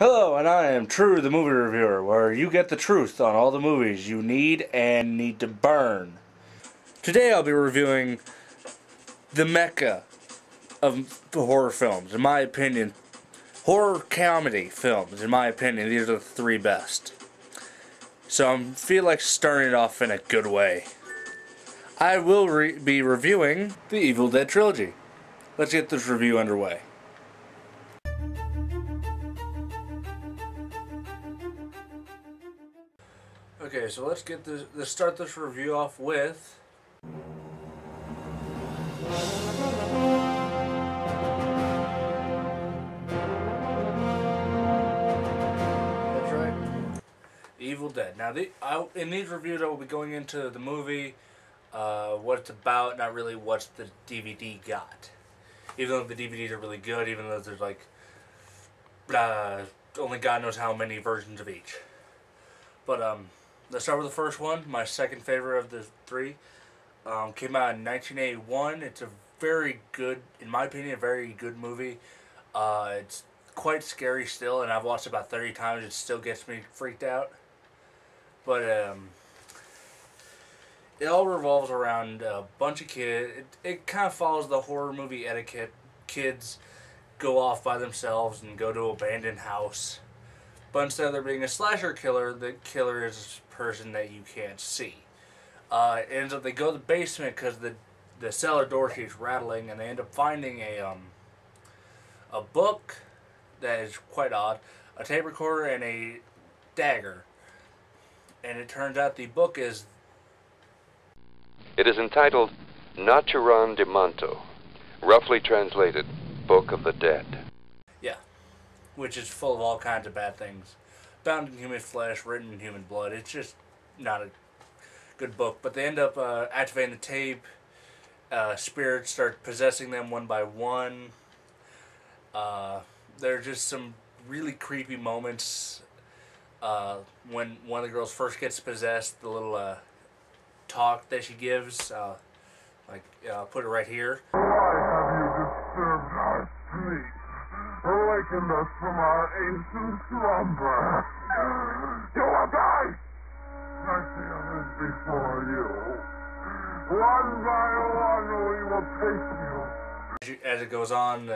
Hello, and I am True, the movie reviewer, where you get the truth on all the movies you need and need to burn. Today I'll be reviewing the mecca of horror films, in my opinion. Horror comedy films, in my opinion, these are the three best. So I feel like starting it off in a good way. I will be reviewing the Evil Dead trilogy. Let's get this review underway. Okay, so let's start this review off with that's right, Evil Dead. Now, in these reviews, I will be going into the movie, what it's about, not really what the DVD got. Even though the DVDs are really good, even though there's like only God knows how many versions of each. But let's start with the first one. My second favorite of the three. Came out in 1981. It's a very good, in my opinion, a very good movie. It's quite scary still, and I've watched it about 30 times. It still gets me freaked out. But it all revolves around a bunch of kids. It kind of follows the horror movie etiquette. Kids go off by themselves and go to an abandoned house. But instead of there being a slasher killer, the killer is a person that you can't see. It ends up they go to the basement because the cellar door keeps rattling, and they end up finding a book that is quite odd, a tape recorder, and a dagger. And it turns out the book is... It is entitled Naturan de Manto, roughly translated, Book of the Dead. Yeah, which is full of all kinds of bad things. Bound in human flesh, written in human blood. It's just not a good book. But they end up activating the tape. Spirits start possessing them one by one. There are just some really creepy moments when one of the girls first gets possessed. The little talk that she gives, put it right here. Why have you disturbed our sleep? Awakened us from our ancient slumber. You will die! I feel this before you. One by one we will face you. As it goes on,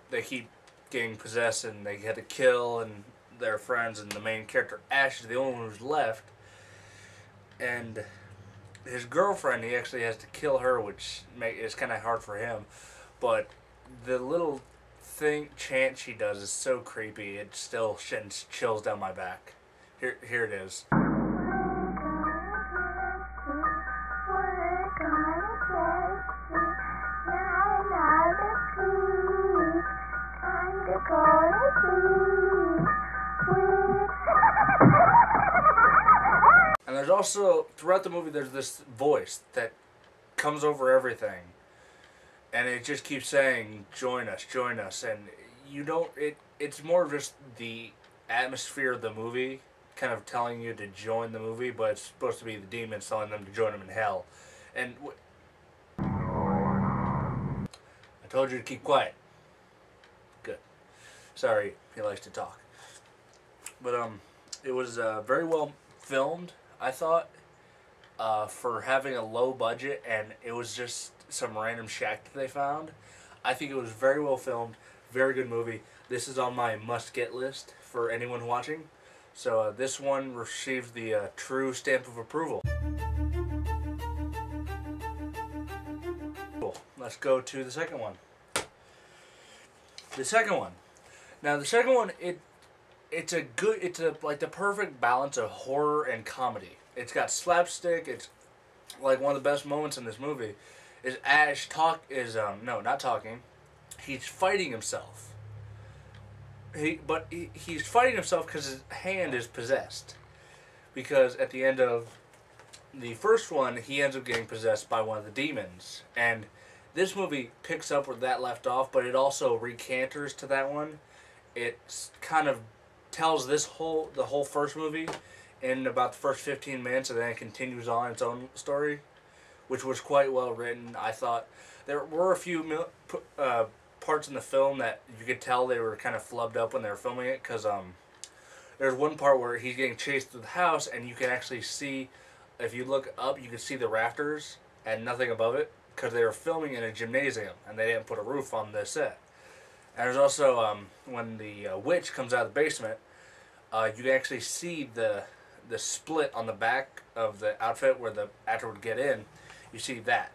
they keep getting possessed, and they had to kill and their friends, and the main character, Ash, is the only one who's left. And his girlfriend, he actually has to kill her, which is kind of hard for him. But the little chant she does is so creepy. It still sends chills down my back. Here it is. And there's also, throughout the movie, there's this voice that comes over everything. And it just keeps saying, join us, and you don't, it's more just the atmosphere of the movie, kind of telling you to join the movie, but it's supposed to be the demons telling them to join them in hell. And I told you to keep quiet. Good. Sorry, he likes to talk. But it was very well filmed, I thought, for having a low budget, and it was just some random shack that they found. I think it was very well filmed, very good movie. This is on my must-get list for anyone watching. So this one received the true stamp of approval. Cool. Let's go to the second one. The second one. Now the second one, it's like the perfect balance of horror and comedy. It's got slapstick. It's like one of the best moments in this movie. Is Ash not talking. He's fighting himself. He's fighting himself because his hand is possessed. Because at the end of the first one, he ends up getting possessed by one of the demons. And this movie picks up where that left off, but it also recanters to that one. It kind of tells the whole first movie in about the first 15 minutes, and then it continues on its own story, which was quite well written. I thought there were a few parts in the film that you could tell they were kind of flubbed up when they were filming it, because there's one part where he's getting chased through the house, and you can actually see, if you look up, you can see the rafters and nothing above it, because they were filming in a gymnasium, and they didn't put a roof on the set. And there's also, when the witch comes out of the basement, you can actually see the split on the back of the outfit where the actor would get in. You see that.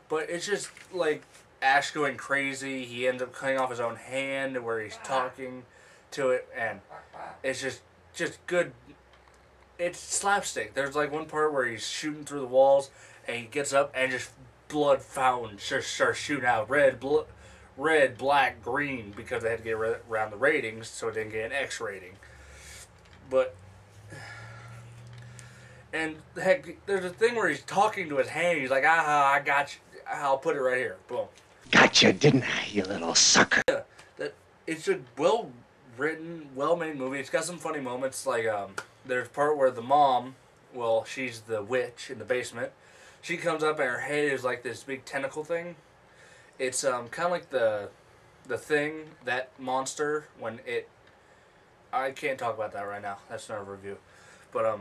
But it's just, like, Ash going crazy. He ends up cutting off his own hand where he's talking to it, and it's just good. It's slapstick. There's, like, one part where he's shooting through the walls, and he gets up, and just blood fountains just start shooting out. Red, black, green, because they had to get around the ratings, so it didn't get an X rating. But, and heck, there's a thing where he's talking to his hand. He's like, "Ah, I got you. I'll put it right here." Boom. Gotcha, didn't I, you little sucker? Yeah, it's a well-written, well-made movie. It's got some funny moments. Like, there's a part where the mom, well, she's the witch in the basement. She comes up and her head is like this big tentacle thing. It's kind of like the Thing, that monster, when it... I can't talk about that right now. That's not a review. But,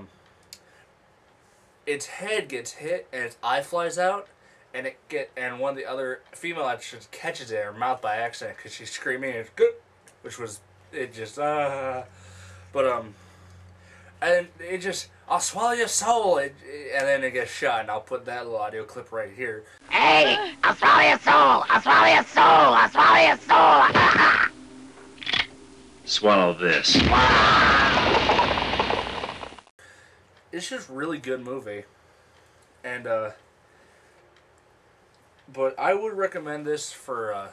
its head gets hit and its eye flies out, and one of the other female actors catches it in her mouth by accident because she's screaming, and it's good, which was, it just, but, and it just, "I'll swallow your soul," and then it gets shot, and I'll put that little audio clip right here. Hey, I'll swallow your soul! I'll swallow your soul! I'll swallow your soul! Swallow this. It's just a really good movie, and but I would recommend this for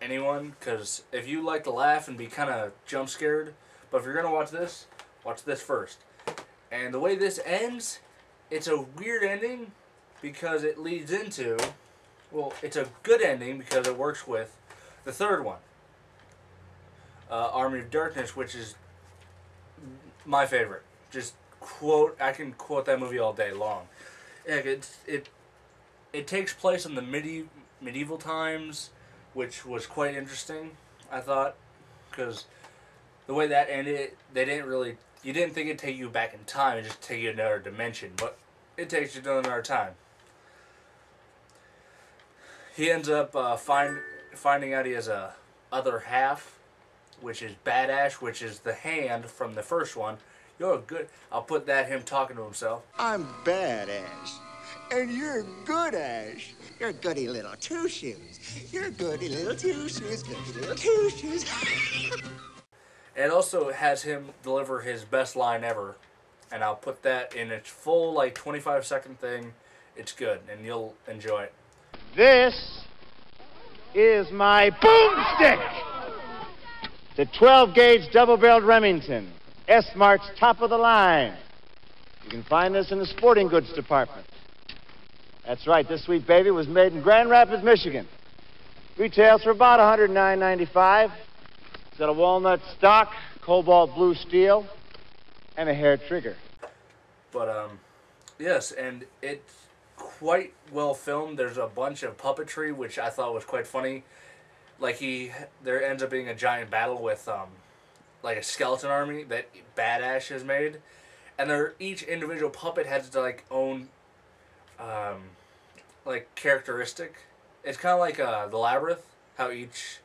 anyone, because if you like to laugh and be kind of jump scared, but if you're gonna watch this first. And the way this ends, it's a weird ending because it leads into, well, it's a good ending because it works with the third one, Army of Darkness, which is my favorite. I can quote that movie all day long. It takes place in the medieval times, which was quite interesting, I thought, because the way that ended, you didn't think it'd take you back in time and just take you to another dimension, but it takes you to another time. He ends up finding out he has a other half, which is Bad Ash, which is the hand from the first one. You're good. I'll put that him talking to himself. I'm Bad Ash, and you're Good Ash. You're goody little two-shoes. You're goody little two-shoes, goody little two-shoes. It also has him deliver his best line ever, and I'll put that in its full, like, 25-second thing. It's good, and you'll enjoy it. This is my boomstick! The 12-gauge double-barreled Remington. S-Mart's top of the line. You can find this in the sporting goods department. That's right, this sweet baby was made in Grand Rapids, Michigan. Retails for about $109.95. It's got a walnut stock, cobalt blue steel, and a hair trigger. But, yes, and it's quite well filmed. There's a bunch of puppetry, which I thought was quite funny. Like, there ends up being a giant battle with, like, a skeleton army that Bad Ash has made. And each individual puppet has its, like, own, like, characteristic. It's kind of like the Labyrinth, how each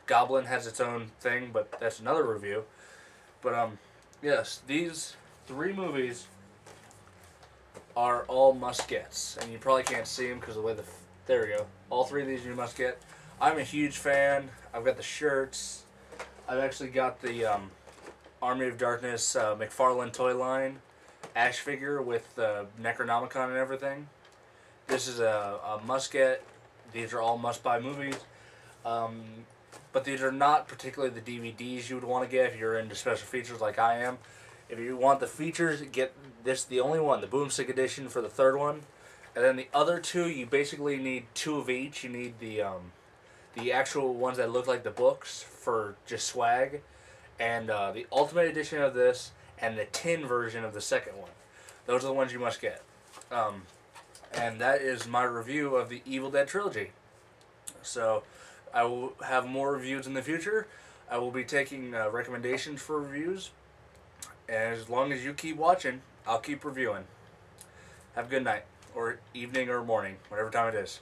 goblin has its own thing, but that's another review. But, yes, these 3 movies are all must-gets. And you probably can't see them because of the way there we go. All 3 of these you must get. I'm a huge fan. I've got the shirts. I've actually got the Army of Darkness McFarlane toy line Ash figure with the Necronomicon and everything. This is a must-get. These are all must-buy movies. But these are not particularly the DVDs you would want to get if you're into special features like I am. If you want the features, get this, the only one, the Boomstick Edition for the third one. And then the other 2, you basically need 2 of each. You need the actual ones that look like the books for just swag, and the Ultimate Edition of this, and the tin version of the second one. Those are the ones you must get. And that is my review of the Evil Dead trilogy. So, I will have more reviews in the future. I will be taking recommendations for reviews. And as long as you keep watching, I'll keep reviewing. Have a good night, or evening, or morning, whatever time it is.